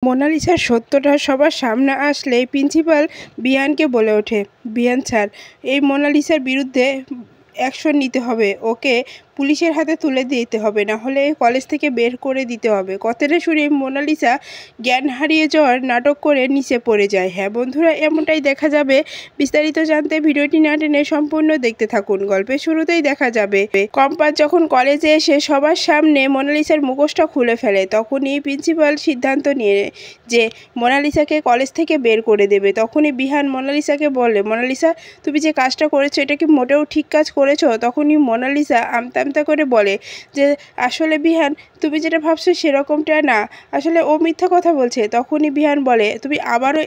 মোনালিসার সত্যটা সবার সামনে আসলেই প্রিন্সিপাল বিহানকে বলে ওঠে, বিহান স্যার, এই মোনালিসার বিরুদ্ধে অ্যাকশন নিতে হবে, ওকে পুলিশের হাতে তুলে দিতে হবে, না হলে কলেজ থেকে বের করে দিতে হবে। কথাটা শুনে মোনালিসা জ্ঞান হারিয়ে যাওয়ার নাটক করে নিচে পড়ে যায়। হ্যাঁ বন্ধুরা, এমনটাই দেখা যাবে। বিস্তারিত জানতে ভিডিওটি না টেনে সম্পূর্ণ দেখতে থাকুন। গল্পের শুরুতেই দেখা যাবে কম্পাস যখন কলেজে এসে সবার সামনে মোনালিসার মুখোশটা খুলে ফেলে, তখনই প্রিন্সিপাল সিদ্ধান্ত নিয়ে যে মোনালিসাকে কলেজ থেকে বের করে দেবে। তখনই বিহান মোনালিসাকে বলে, মোনালিসা, তুমি যে কাজটা করেছো এটা কি মোটেও ঠিক কাজ করেছো? তখনই মোনালিসা আমতা করে বলে যে আসলে বিহান, তুমি যেটা ভাবছো সেরকমটা না, আসলে ও মিথ্যা কথা বলছে। তখনই বিহান বলে, তুমি আবারও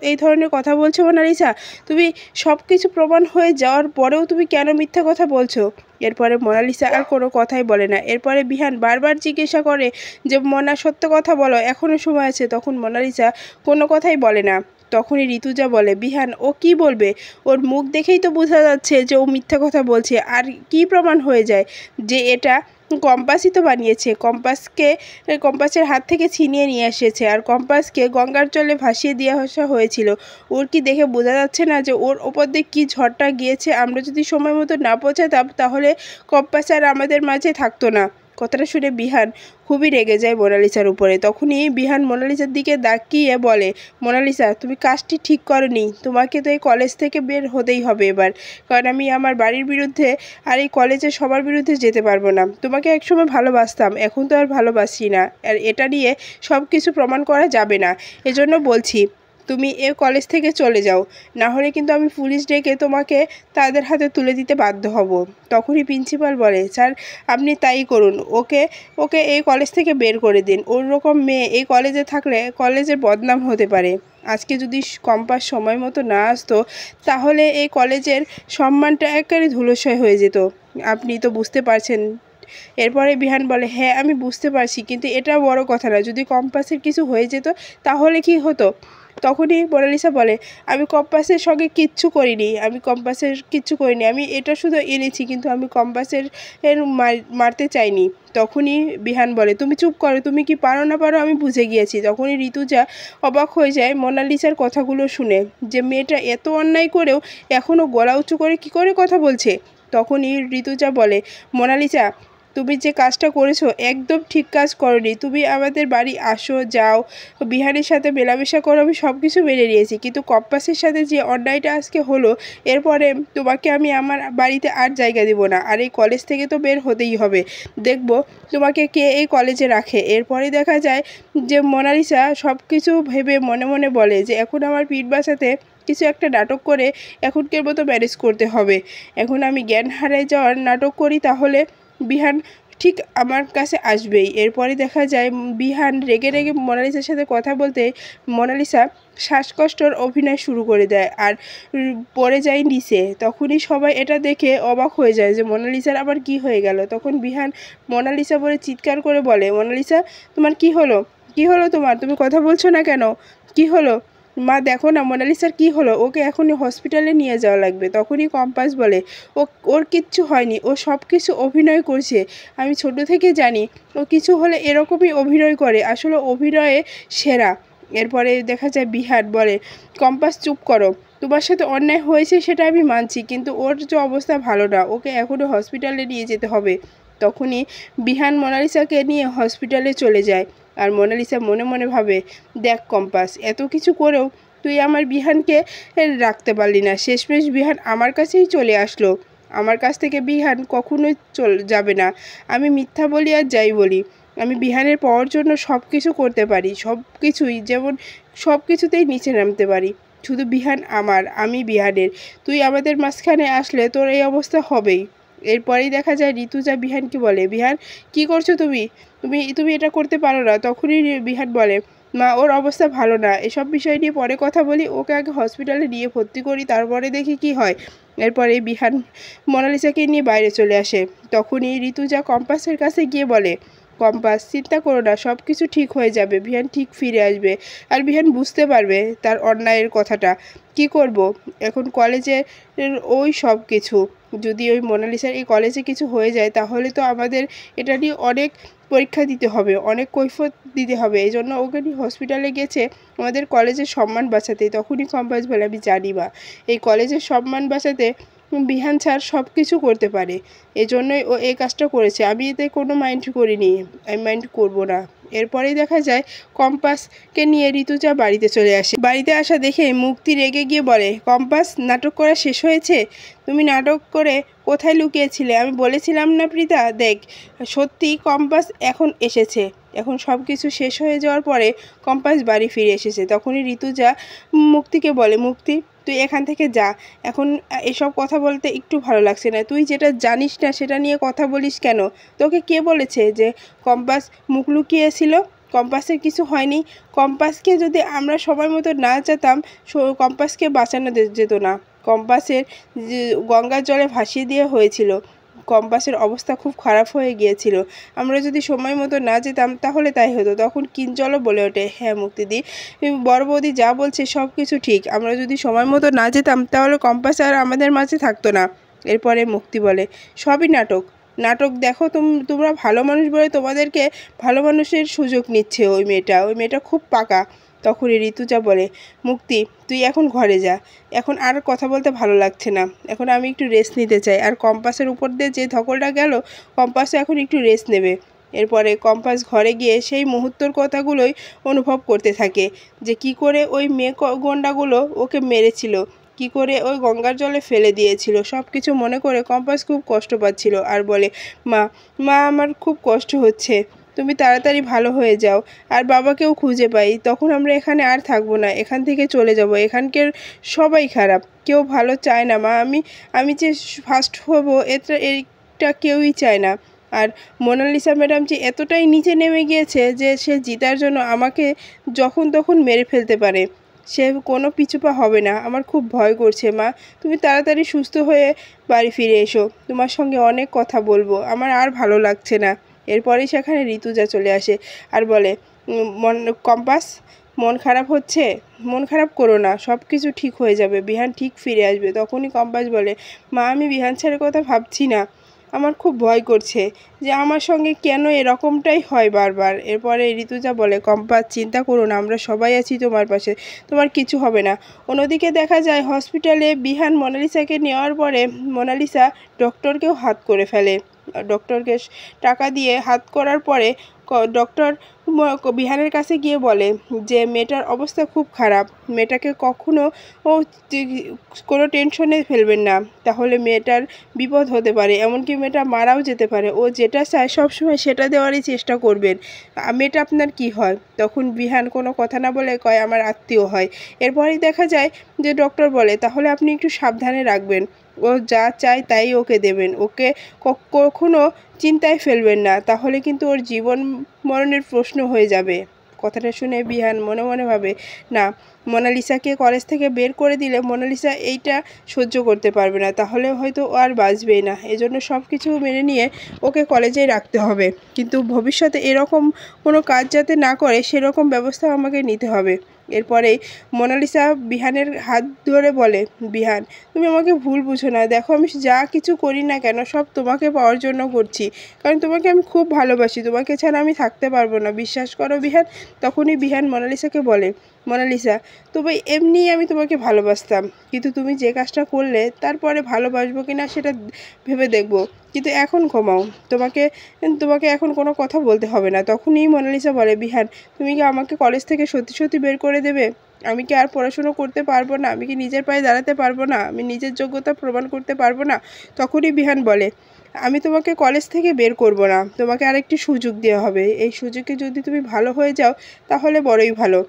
এই ধরনের কথা বলছো মোনালিসা? তুমি সব কিছু প্রমাণ হয়ে যাওয়ার পরেও তুমি কেন মিথ্যা কথা বলছো? এরপরে মোনালিসা আর কোনো কথাই বলে না। এরপরে বিহান বারবার জিজ্ঞাসা করে যে মোনা, সত্য কথা বলো, এখনও সময় আছে। তখন মোনালিসা কোনো কথাই বলে না। তখনই ঋতুজা বলে, বিহান ও কি বলবে? ওর মুখ দেখেই তো বোঝা যাচ্ছে যে ও মিথ্যা কথা বলছে। আর কি প্রমাণ হয়ে যায় যে এটা কম্পাসই তো বানিয়েছে, কম্পাসের হাত থেকে ছিনিয়ে নিয়ে এসেছে, আর কম্পাসকে গঙ্গার জলে ভাসিয়ে দিয়ে আসা হয়েছিল। ওর কি দেখে বোঝা যাচ্ছে না যে ওর ওপর দিয়ে কী ঝড়টা গিয়েছে? আমরা যদি সময় মতো না পৌঁছাতাম তাহলে কম্পাস আর আমাদের মাঝে থাকতো না। কথাটা শুনে বিহান খুবই রেগে যায় মোনালিসার উপরে। তখনই বিহান মোনালিসার দিকে তাকিয়ে বলে, মোনালিসা, তুমি কাজটি ঠিক করনি, তোমাকে তো এই কলেজ থেকে বের হতেই হবে এবার, কারণ আমি আমার বাড়ির বিরুদ্ধে আর এই কলেজের সবার বিরুদ্ধে যেতে পারবো না। তোমাকে একসময় ভালোবাসতাম, এখন তো আর ভালোবাসি না, আর এটা নিয়ে সব কিছু প্রমাণ করা যাবে না। এজন্য বলছি তুমি এ কলেজ থেকে চলে যাও, না হলে কিন্তু আমি পুলিশ ডেকে তোমাকে তাদের হাতে তুলে দিতে বাধ্য হব। তখনই প্রিন্সিপাল বলে, স্যার আপনি তাই করুন, ওকে ওকে এই কলেজ থেকে বের করে দিন। ওর রকম মেয়ে এই কলেজে থাকলে কলেজের বদনাম হতে পারে। আজকে যদি কম্পাস সময় মতো না আসতো তাহলে এই কলেজের সম্মানটা একেবারে ধূলিসাৎ হয়ে যেত। আপনি তো বুঝতে পারছেন। এরপরে বিহান বলে, হ্যাঁ আমি বুঝতে পারছি, কিন্তু এটা বড় কথা না। যদি কম্পাসের কিছু হয়ে যেত তাহলে কি হতো? তখনই মোনালিসা বলে, আমি কম্পাসের সঙ্গে কিচ্ছু করিনি, আমি এটা শুধু এনেছি, কিন্তু আমি কম্পাসের মারতে চাইনি। তখনই বিহান বলে, তুমি চুপ করো, তুমি কি পারো না পারো আমি বুঝে গিয়েছি। তখনই ঋতুজা অবাক হয়ে যায় মোনালিসার কথাগুলো শুনে, যে মেয়েটা এত অন্যায় করেও এখনও গলা উঁচু করে কী করে কথা বলছে। তখনই ঋতুজা বলে, মোনালিসা, তুমি যে কাজটা করেছো একদম ঠিক কাজ করনি। তুমি আমাদের বাড়ি আসো, যাও, বিহানের সাথে মেলামেশা করো, আমি সব কিছু মেনে নিয়েছি, কিন্তু কম্পাসের সাথে যে অন্যায়টা আজকে হলো, এরপরে তোমাকে আমি আমার বাড়িতে আর জায়গা দেব না, আর এই কলেজ থেকে তো বের হতেই হবে। দেখব তোমাকে কে এই কলেজে রাখে। এরপরে দেখা যায় যে মোনালিসা সব কিছু ভেবে মনে মনে বলে যে এখন আমার পিঠ বাঁচাতে কিছু একটা নাটক করে এখনকার মতো ম্যানেজ করতে হবে। এখন আমি জ্ঞান হারিয়ে যাওয়ার নাটক করি, তাহলে বিহান ঠিক আমার কাছে আসবেই। এরপরে দেখা যায় বিহান রেগে মোনালিসার সাথে কথা বলতে মোনালিসা শ্বাসকষ্টর অভিনয় শুরু করে দেয় আর পড়ে যায় নিচে। তখনই সবাই এটা দেখে অবাক হয়ে যায় যে মোনালিসার আবার কি হয়ে গেল। তখন বিহান মোনালিসা বলে চিৎকার করে বলে, মোনালিসা, তোমার কি হলো? কি হলো তোমার? তুমি কথা বলছো না কেন? কি হলো? মা দেখো না মোনালিসার কি হলো, ওকে এখনই হসপিটালে নিয়ে যাওয়া লাগবে। তখনই কম্পাস বলে, ওর কিচ্ছু হয়নি, ও সব কিছু অভিনয় করছে। আমি ছোট থেকে জানি ও কিছু হলে এরকমই অভিনয় করে, আসলে অভিনয়ে সেরা। এরপরে দেখা যায় বিহান বলে, কম্পাস চুপ করো, তোমার সাথে অন্যায় হয়েছে সেটা আমি মানছি, কিন্তু ওর যে অবস্থা ভালো না, ওকে এখনও হসপিটালে নিয়ে যেতে হবে। তখনই বিহান মোনালিসাকে নিয়ে হসপিটালে চলে যায়, আর মোনালিসা মনে মনে ভাবে, দেখ কম্পাস, এত কিছু করেও তুই আমার বিহানকে রাখতে পারলি না। শেষমেশ বিহান আমার কাছেই চলে আসলো। আমার কাছ থেকে বিহান কখনোই যাবে না। আমি মিথ্যা বলি আর যাই বলি, আমি বিহানের পাওয়ার জন্য সব কিছু করতে পারি, সব কিছুই, যেমন সব কিছুতেই নিচে নামতে পারি। শুধু বিহান আমার, আমি বিহানের। তুই আমাদের মাঝখানে আসলে তোর এই অবস্থা হবেই। এরপরেই দেখা যায় ঋতুজা বিহানকে বলে, বিহান কি করছো তুমি? তুমি তুমি এটা করতে পারো না। তখনই বিহান বলে, মা ওর অবস্থা ভালো না, এসব বিষয় নিয়ে পরে কথা বলি, ওকে আগে হসপিটালে নিয়ে ভর্তি করি, তারপরে দেখি কি হয়। এরপরে বিহান মোনালিসাকে নিয়ে বাইরে চলে আসে। তখনই ঋতুজা কম্পাসের কাছে গিয়ে বলে, কম্পাস, চিন্তা করো না, সব কিছু ঠিক হয়ে যাবে, বিহান ঠিক ফিরে আসবে, আর বিহান বুঝতে পারবে তার অন্যায়ের কথাটা। কি করব এখন, কলেজে ওই সব কিছু। যদি ওই মোনালিসার এই কলেজে কিছু হয়ে যায় তাহলে তো আমাদের এটা নিয়ে অনেক পরীক্ষা দিতে হবে, অনেক কৈফিয়ত দিতে হবে। এই জন্য ওকে নিয়ে হসপিটালে গেছে আমাদের কলেজের সম্মান বাঁচাতে। তখনই কম্পাস বলে, আমি জানি মা, এই কলেজের সম্মান বাঁচাতে বিহান স্যার সব কিছু করতে পারে, এজন্যই ও এই কাজটা করেছে। আমি এতে কোনো মাইন্ড করিনি, আমি মাইন্ড করব না। এরপরেই দেখা যায় কম্পাসকে নিয়ে ঋতুজা বাড়িতে চলে আসে। বাড়িতে আসা দেখে মুক্তি রেগে গিয়ে বলে, কম্পাস, নাটক করা শেষ হয়েছে? তুমি নাটক করে কোথায় লুকিয়েছিলে? আমি বলেছিলাম না প্রীতা, দেখ সত্যি কম্পাস এখন এসেছে। এখন সব কিছু শেষ হয়ে যাওয়ার পরে কম্পাস বাড়ি ফিরে এসেছে। তখনই ঋতুজা মুক্তিকে বলে, মুক্তি তুই এখান থেকে যা, এখন এসব কথা বলতে একটু ভালো লাগছে না। তুই যেটা জানিস না সেটা নিয়ে কথা বলিস কেন? তোকে কে বলেছে যে কম্পাস মুখ লুকিয়েছিল? কম্পাসের কিছু হয়নি। কম্পাসকে যদি আমরা সময় মতো না যেতাম কম্পাসকে বাঁচানো যেত না। কম্পাসের গঙ্গার জলে ভাসিয়ে দিয়ে হয়েছিল, কম্পাসের অবস্থা খুব খারাপ হয়ে গিয়েছিল। আমরা যদি সময় মতো না যেতাম তাহলে তাই হতো। তখন কিঞ্জলও বলে ওঠে, হ্যাঁ মুক্তিদি, বড় বৌদি যা বলছে সব কিছু ঠিক। আমরা যদি সময় মতো না যেতাম তাহলে কম্পাস আর আমাদের মাঝে থাকতো না। এরপরে মুক্তি বলে, সবই নাটক। নাটক দেখো, তোমরা ভালো মানুষ বলে তোমাদেরকে ভালো মানুষের সুযোগ নিচ্ছে ওই মেয়েটা খুব পাকা। তখনই ঋতুজা বলে, মুক্তি তুই এখন ঘরে যা, এখন আর কথা বলতে ভালো লাগছে না, এখন আমি একটু রেস্ট নিতে চাই। আর কম্পাসের উপর দিয়ে যে ধকলটা গেল, কম্পাসও এখন একটু রেস্ট নেবে। এরপরে কম্পাস ঘরে গিয়ে সেই মুহূর্তের কথাগুলোই অনুভব করতে থাকে, যে কি করে ওই মেয়ে গন্ডাগুলো ওকে মেরেছিল, কি করে ওই গঙ্গার জলে ফেলে দিয়েছিল। সব কিছু মনে করে কম্পাস খুব কষ্ট পাচ্ছিল আর বলে, মা মা আমার খুব কষ্ট হচ্ছে, তুমি তাড়াতাড়ি ভালো হয়ে যাও আর বাবাকেও খুঁজে পাই, তখন আমরা এখানে আর থাকবো না, এখান থেকে চলে যাব। এখানকার সবাই খারাপ, কেউ ভালো চায় না মা। আমি যে ফার্স্ট হব এটা কেউই চায় না। আর মোনালিসা ম্যাডাম যে এতটাই নিচে নেমে গিয়েছে যে সে জিতার জন্য আমাকে যখন তখন মেরে ফেলতে পারে, সে কোনো পিছুপা হবে না। আমার খুব ভয় করছে মা, তুমি তাড়াতাড়ি সুস্থ হয়ে বাড়ি ফিরে এসো, তোমার সঙ্গে অনেক কথা বলবো, আমার আর ভালো লাগছে না। এরপরেই সেখানে ঋতুজা চলে আসে আর বলে, কম্পাস মন খারাপ হচ্ছে? মন খারাপ করো না, সব কিছু ঠিক হয়ে যাবে, বিহান ঠিক ফিরে আসবে। তখনই কম্পাস বলে, মা আমি বিহান স্যারের কথা ভাবছি না, আমার খুব ভয় করছে যে আমার সঙ্গে কেন এরকমটাই হয় বারবার। এরপরে ঋতুজা বলে, কম্পাস চিন্তা করো না, আমরা সবাই আছি তোমার পাশে, তোমার কিছু হবে না। অন্যদিকে দেখা যায় হসপিটালে বিহান মোনালিসাকে নেওয়ার পরে মোনালিসা ডক্টরকেও হাত করে ফেলে। ডক্টরকে টাকা দিয়ে হাত করার পরে ডক্টর বিহানের কাছে গিয়ে বলে যে মেয়েটার অবস্থা খুব খারাপ, মেয়েটাকে কখনো কোনো টেনশনে ফেলবেন না, তাহলে মেয়েটার বিপদ হতে পারে, এমনকি মেয়েটা মারাও যেতে পারে। ও যেটা চায় সবসময় সেটা দেওয়ারই চেষ্টা করবেন, মেয়েটা আপনার কি হয়? তখন বিহান কোনো কথা না বলে কয়, আমার আত্মীয় হয়। এরপরেই দেখা যায় যে ডক্টর বলে, তাহলে আপনি একটু সাবধানে রাখবেন, ও যা চায় তাই ওকে দেবেন, ওকে কখনো চিন্তায় ফেলবেন না, তাহলে কিন্তু ওর জীবন মরণের প্রশ্ন হয়ে যাবে। কথাটা শুনে বিহান মনে মনে ভাবে, না, মোনালিসাকে কলেজ থেকে বের করে দিলে মোনালিসা এইটা সহ্য করতে পারবে না, তাহলে হয়তো ও আর বাঁচবেই না। এজন্য সব কিছু মেনে নিয়ে ওকে কলেজেই রাখতে হবে, কিন্তু ভবিষ্যতে এরকম কোনো কাজ যাতে না করে সেরকম ব্যবস্থা আমাকে নিতে হবে। এরপরেই মোনালিসা বিহানের হাত ধরে বলে, বিহান তুমি আমাকে ভুল বুঝো না, দেখো আমি যা কিছু করি না কেন সব তোমাকে পাওয়ার জন্য করছি, কারণ তোমাকে আমি খুব ভালোবাসি, তোমাকে ছাড়া আমি থাকতে পারবো না, বিশ্বাস করো বিহান। তখনই বিহান মোনালিসাকে বলে, মোনালিসা তবে এমনিই আমি তোমাকে ভালোবাসতাম, কিন্তু তুমি যে কাজটা করলে তারপরে ভালোবাসবো কি না সেটা ভেবে দেখবো, কিন্তু এখন ঘুমাও, তোমাকে তোমাকে এখন কোনো কথা বলতে হবে না। তখনই মোনালিসা বলে, বিহান তুমি কি আমাকে কলেজ থেকে সত্যি সত্যি বের করে দেবে? আমি কি আর পড়াশুনো করতে পারবো না? আমি কি নিজের পায়ে দাঁড়াতে পারবো না? আমি নিজের যোগ্যতা প্রমাণ করতে পারবো না? তখনই বিহান বলে, আমি তোমাকে কলেজ থেকে বের করব না, তোমাকে আরেকটি সুযোগ দেওয়া হবে, এই সুযোগে যদি তুমি ভালো হয়ে যাও তাহলে বড়ই ভালো,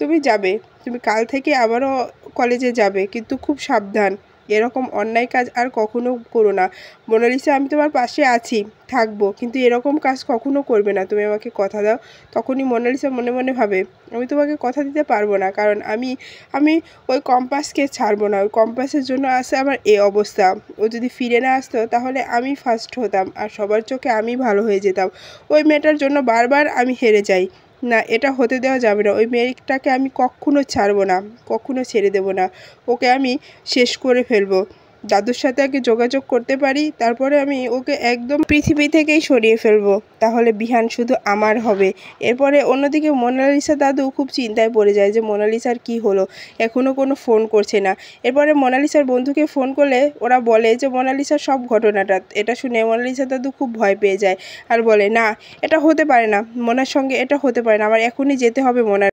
তুমি যাবে, তুমি কাল থেকে আবারও কলেজে যাবে, কিন্তু খুব সাবধান, এরকম অন্যায় কাজ আর কখনো করো না। মোনালিসা আমি তোমার পাশে আছি, থাকবো, কিন্তু এরকম কাজ কখনো করবে না, তুমি আমাকে কথা দাও। তখনই মোনালিসা মনে মনে ভাবে, আমি তোমাকে কথা দিতে পারবো না, কারণ আমি ওই কম্পাসকে ছাড়বো না, ওই কম্পাসের জন্য আসে আমার এই অবস্থা। ও যদি ফিরে না আসতো তাহলে আমি ফার্স্ট হতাম আর সবার চোখে আমি ভালো হয়ে যেতাম। ওই মেয়েটার জন্য বারবার আমি হেরে যাই, না এটা হতে দেওয়া যাবে না, ওই মেয়েটাকে আমি কখনো ছাড়বো না, কখনো ছেড়ে দেবো না, ওকে আমি শেষ করে ফেলবো। দাদুর সাথে আগে যোগাযোগ করতে পারি, তারপরে আমি ওকে একদম পৃথিবী থেকেই সরিয়ে ফেলবো। তাহলে বিহান শুধু আমার হবে। এরপরে অন্যদিকে মোনালিসা দাদু খুব চিন্তায় পড়ে যায় যে মোনালিসার কি হলো, এখনও কোনো ফোন করছে না। এরপরে মোনালিসার বন্ধুকে ফোন করলে ওরা বলে যে মোনালিসার সব ঘটনাটা। এটা শুনে মোনালিসা দাদু খুব ভয় পেয়ে যায় আর বলে, না, এটা হতে পারে না, মোনার সঙ্গে এটা হতে পারে না, আমার এখনই যেতে হবে মোনার